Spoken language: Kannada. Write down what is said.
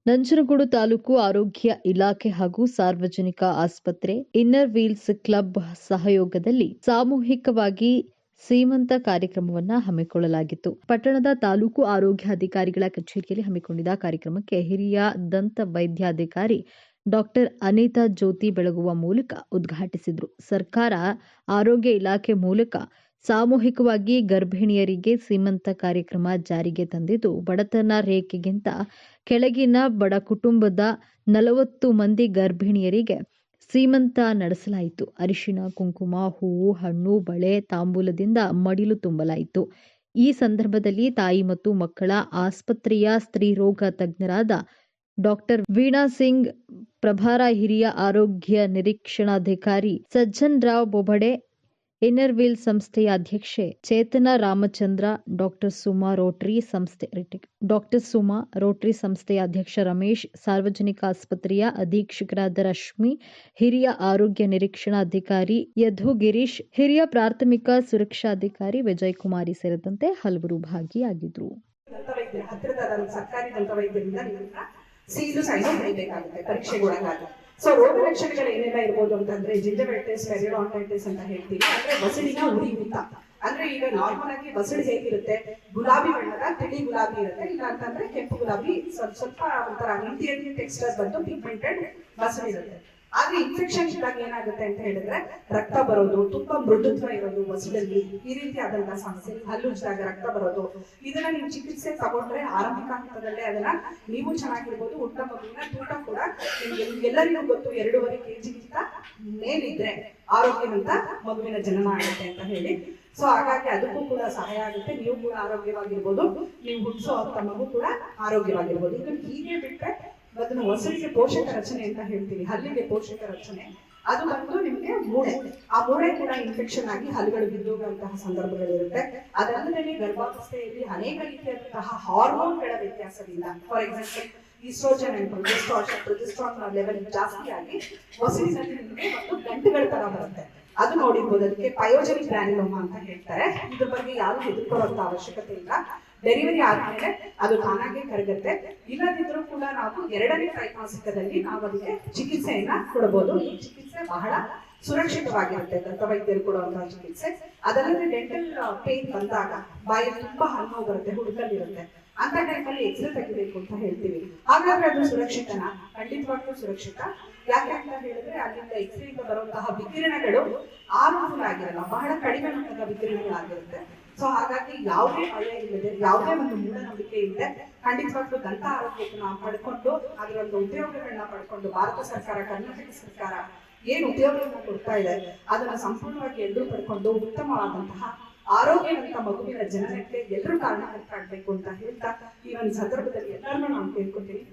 ನಂಜನಗೂಡು ತಾಲೂಕು ಆರೋಗ್ಯ ಇಲಾಖೆ ಹಾಗೂ ಸಾರ್ವಜನಿಕ ಆಸ್ಪತ್ರೆ ಇನ್ನರ್ ವೀಲ್ಸ್ ಕ್ಲಬ್ ಸಹಯೋಗದಲ್ಲಿ ಸಾಮೂಹಿಕವಾಗಿ ಸೀಮಂತ ಕಾರ್ಯಕ್ರಮವನ್ನು ಹಮ್ಮಿಕೊಳ್ಳಲಾಗಿತ್ತು. ಪಟ್ಟಣದ ತಾಲೂಕು ಆರೋಗ್ಯ ಅಧಿಕಾರಿಗಳ ಕಚೇರಿಯಲ್ಲಿ ಹಮ್ಮಿಕೊಂಡಿದ್ದ ಕಾರ್ಯಕ್ರಮಕ್ಕೆ ಹಿರಿಯ ದಂತ ವೈದ್ಯಾಧಿಕಾರಿ ಡಾಕ್ಟರ್ ಅನಿತಾ ಜ್ಯೋತಿ ಬೆಳಗುವ ಮೂಲಕ ಉದ್ಘಾಟಿಸಿದರು. ಸರ್ಕಾರ ಆರೋಗ್ಯ ಇಲಾಖೆ ಮೂಲಕ ಸಾಮೂಹಿಕವಾಗಿ ಗರ್ಭಿಣಿಯರಿಗೆ ಸೀಮಂತ ಕಾರ್ಯಕ್ರಮ ಜಾರಿಗೆ ತಂದಿದ್ದು, ಬಡತನ ರೇಖೆಗಿಂತ ಕೆಳಗಿನ ಬಡ ಕುಟುಂಬದ 40 ಮಂದಿ ಗರ್ಭಿಣಿಯರಿಗೆ ಸೀಮಂತ ನಡೆಸಲಾಯಿತು. ಅರಿಶಿನ, ಕುಂಕುಮ, ಹೂವು, ಹಣ್ಣು, ಬಳೆ, ತಾಂಬೂಲದಿಂದ ಮಡಿಲು ತುಂಬಲಾಯಿತು. ಈ ಸಂದರ್ಭದಲ್ಲಿ ತಾಯಿ ಮತ್ತು ಮಕ್ಕಳ ಆಸ್ಪತ್ರೆಯ ಸ್ತ್ರೀರೋಗ ತಜ್ಞರಾದ ಡಾಕ್ಟರ್ ವೀಣಾ ಸಿಂಗ್, ಪ್ರಭಾರ ಹಿರಿಯ ಆರೋಗ್ಯ ನಿರೀಕ್ಷಣಾಧಿಕಾರಿ ಸಜ್ಜನ್ ರಾವ್ ಬೊಬಡೆ, ಇನ್ನರ್ ವೀಲ್ ಸಂಸ್ಥೆಯ ಅಧ್ಯಕ್ಷೆ ಚೇತನ ರಾಮಚಂದ್ರ, ಡಾಕ್ಟರ್ ಸುಮಾ ರೋಟರಿ ಸಂಸ್ಥೆಯ ಅಧ್ಯಕ್ಷ ರಮೇಶ್, ಸಾರ್ವಜನಿಕ ಆಸ್ಪತ್ರೆಯ ಅಧೀಕ್ಷಕರಾದ ರಶ್ಮಿ, ಹಿರಿಯ ಆರೋಗ್ಯ ನಿರೀಕ್ಷಣಾಧಿಕಾರಿ ಯಧು ಗಿರೀಶ್, ಹಿರಿಯ ಪ್ರಾಥಮಿಕ ಸುರಕ್ಷಾಧಿಕಾರಿ ವಿಜಯ್ ಕುಮಾರಿ ಸೇರಿದಂತೆ ಹಲವರು ಭಾಗಿಯಾಗಿದ್ದರು. ಸೊ ರೋಗ ಲಕ್ಷಣಗಳು ಏನೆಲ್ಲ ಇರ್ಬೋದು ಅಂತಂದ್ರೆ ಜಿಂಜವೈಟಿಸ್, ಪೆರಿಡಾಂಟೈಟಿಸ್ ಅಂತ ಹೇಳ್ತೀವಿ. ಅಂದ್ರೆ ಬಸಡಿನ ಉರಿಯೂತ. ಅಂದ್ರೆ ಈಗ ನಾರ್ಮಲ್ ಆಗಿ ಬಸಡಿ ಹೇಗಿರುತ್ತೆ, ಗುಲಾಬಿ ಬಣ್ಣದ ತಿಳಿ ಗುಲಾಬಿ ಇರುತ್ತೆ, ಇಲ್ಲ ಅಂತಂದ್ರೆ ಕೆಂಪು ಗುಲಾಬಿ, ಸ್ವಲ್ಪ ಒಂಥರ ಇಂಟೀರಿಯರ್ ಟೆಕ್ಸ್ಚರ್ ಬಂದು ಪಿಗ್ಮೆಂಟೆಡ್ ಬಸಡಿ ಇರುತ್ತೆ. ಆದ್ರೆ ಇನ್ಫೆಕ್ಷನ್ ಇದ್ದಾಗ ಏನಾಗುತ್ತೆ ಅಂತ ಹೇಳಿದ್ರೆ ರಕ್ತ ಬರೋದು, ತುಂಬಾ ಮೃದುತ್ವ ಇರೋದು ಬಸಡಲ್ಲಿ, ಈ ರೀತಿ ಆದಂತಹ ಸಮಸ್ಯೆ, ಹಲ್ಲುಜ್ಜಿದಾಗ ರಕ್ತ ಬರೋದು, ಇದನ್ನ ನೀವು ಚಿಕಿತ್ಸೆ ತಗೊಂಡ್ರೆ ಆರಂಭಿಕ ಹಂತದಲ್ಲೇ ಅದನ್ನ ನೀವು ಚೆನ್ನಾಗಿರ್ಬೋದು. ಹುಟ್ಟ ಮಗುವಿನ ತೂಕ ಕೂಡ ಎಲ್ಲರಿಗೂ ಗೊತ್ತು, 2.5 kg ಮೇಲಿದ್ರೆ ಆರೋಗ್ಯವಂತ ಮಗುವಿನ ಜನನ ಆಗುತ್ತೆ ಅಂತ ಹೇಳಿ. ಸೊ ಹಾಗಾಗಿ ಅದಕ್ಕೂ ಕೂಡ ಸಹಾಯ ಆಗುತ್ತೆ. ನೀವು ಕೂಡ ಆರೋಗ್ಯವಾಗಿರ್ಬೋದು, ನೀವು ಹುಟ್ಟಿಸೋ ಮಗು ಕೂಡ ಆರೋಗ್ಯವಾಗಿರ್ಬೋದು. ಇದನ್ನು ಹೀಗೆ ಬಿಟ್ಟರೆ ಅದನ್ನು ಹೊಸಲಿಗೆ ಪೋಷಕ ರಚನೆ ಅಂತ ಹೇಳ್ತೀವಿ, ಹಲ್ಲಿಗೆ ಪೋಷಕ ರಚನೆ, ಅದು ಬಂದು ನಿಮಗೆ ಮೂಳೆ, ಆ ಮೂಳೆ ಕೂಡ ಇನ್ಫೆಕ್ಷನ್ ಆಗಿ ಹಲ್ಲುಗಳು ಬಿದ್ದೋಗುವಂತಹ ಸಂದರ್ಭಗಳಿರುತ್ತೆ. ಅದಲ್ಲದೆ ಗರ್ಭಾವಸ್ಥೆಯಲ್ಲಿ ಅನೇಕ ರೀತಿಯಾದಂತಹ ಹಾರ್ಮೋನ್ಗಳ ವ್ಯತ್ಯಾಸದಿಂದ, for example oestrogen and progesterone level ಜಾಸ್ತಿ ಆಗಿ ಹೊಸಲಿನಲ್ಲಿ ನಿಮಗೆ ಒಂದು ಗಂಟುಗಳ ತರ ಬರುತ್ತೆ. ಅದು ನೋಡಿರ್ಬೋದು. ಅದಕ್ಕೆ ಪಯೋಜನಿಕ್ ಗ್ರಾನ್ಯುಲೋಮಾ ಅಂತ ಹೇಳ್ತಾರೆ. ಇದ್ರ ಬಗ್ಗೆ ಯಾರು ಹೆದರ್ಕೊಳ್ಳುವಂತ ಅವಶ್ಯಕತೆ ಇಲ್ಲ. ಡೆಲಿವರಿ ಆದ್ಮೇಲೆ ಅದು ತಾನಾಗೆ ಕರಗುತ್ತೆ. ಇಲ್ಲದಿದ್ರೂ ಕೂಡ ನಾವು 2ನೇ ತ್ರೈಮಾಸಿಕದಲ್ಲಿ ನಾವು ಅದಕ್ಕೆ ಚಿಕಿತ್ಸೆಯನ್ನ ಕೊಡಬಹುದು. ಈ ಚಿಕಿತ್ಸೆ ಬಹಳ ಸುರಕ್ಷಿತವಾಗಿರುತ್ತೆ, ದಂತವೈದ್ಯರು ಕೊಡುವಂತಹ ಚಿಕಿತ್ಸೆ. ಅದಲ್ಲದೆ ಡೆಂಟಲ್ ಪೇನ್ ಬಂದಾಗ ಬಾಯಿ ತುಂಬಾ ಹಣ್ಣು ಬರುತ್ತೆ, ಹುಡುಕಲ್ಲಿರುತ್ತೆ, ಅಂತ ಟೈಮಲ್ಲಿ ಎಕ್ಸ್ರೇ ತೆಗಿಬೇಕು ಅಂತ ಹೇಳ್ತೀವಿ. ಹಾಗಾದ್ರೆ ಅದು ಸುರಕ್ಷಿತನ? ಖಂಡಿತವಾಗ್ಲೂ ಸುರಕ್ಷಿತ. ಯಾಕೆ ಅಂತ ಹೇಳಿದ್ರೆ ಅಲ್ಲಿಂದ ಎಕ್ಸ್ರೇ ಇಂದ ಬರುವಂತಹ ವಿಕಿರಣಗಳು ಹಾರ್ಮ್ಫುಲ್ ಆಗಿರಲ್ಲ, ಬಹಳ ಕಡಿಮೆ ಮಟ್ಟದ ವಿಕಿರಣಗಳಾಗಿರುತ್ತೆ. ಸೊ ಹಾಗಾಗಿ ಯಾವುದೇ ಭಯ ಇಲ್ಲದೆ, ಯಾವುದೇ ಒಂದು ಮೂಢನಂಬಿಕೆ ಇಲ್ಲದೆ ಖಂಡಿತವಾಗ್ಲೂ ದಂತ ಆರೋಗ್ಯಕ್ಕೆ ನಾವು ಪಡ್ಕೊಂಡು ಅದರ ಒಂದು ಉಪಯೋಗಗಳನ್ನ ಪಡ್ಕೊಂಡು ಭಾರತ ಸರ್ಕಾರ, ಕರ್ನಾಟಕ ಸರ್ಕಾರ ಏನು ಉಪಯೋಗವನ್ನು ಕೊಡ್ತಾ ಇದೆ ಅದನ್ನ ಸಂಪೂರ್ಣವಾಗಿ ಎಲ್ಲರೂ ಪಡ್ಕೊಂಡು ಉತ್ತಮವಾದಂತಹ ಆರೋಗ್ಯವಂತ ಮಗುವಿನ ಜನನಕ್ಕೆ ಎಲ್ಲರೂ ಕಾರಣಕರ್ತರಾಗಬೇಕು ಅಂತ ಹೇಳ್ತಾ ಈ ಒಂದು ಸಂದರ್ಭದಲ್ಲಿ ಎಲ್ಲರನ್ನೂ ನಾನು ಕೇಳ್ಕೊತೀನಿ.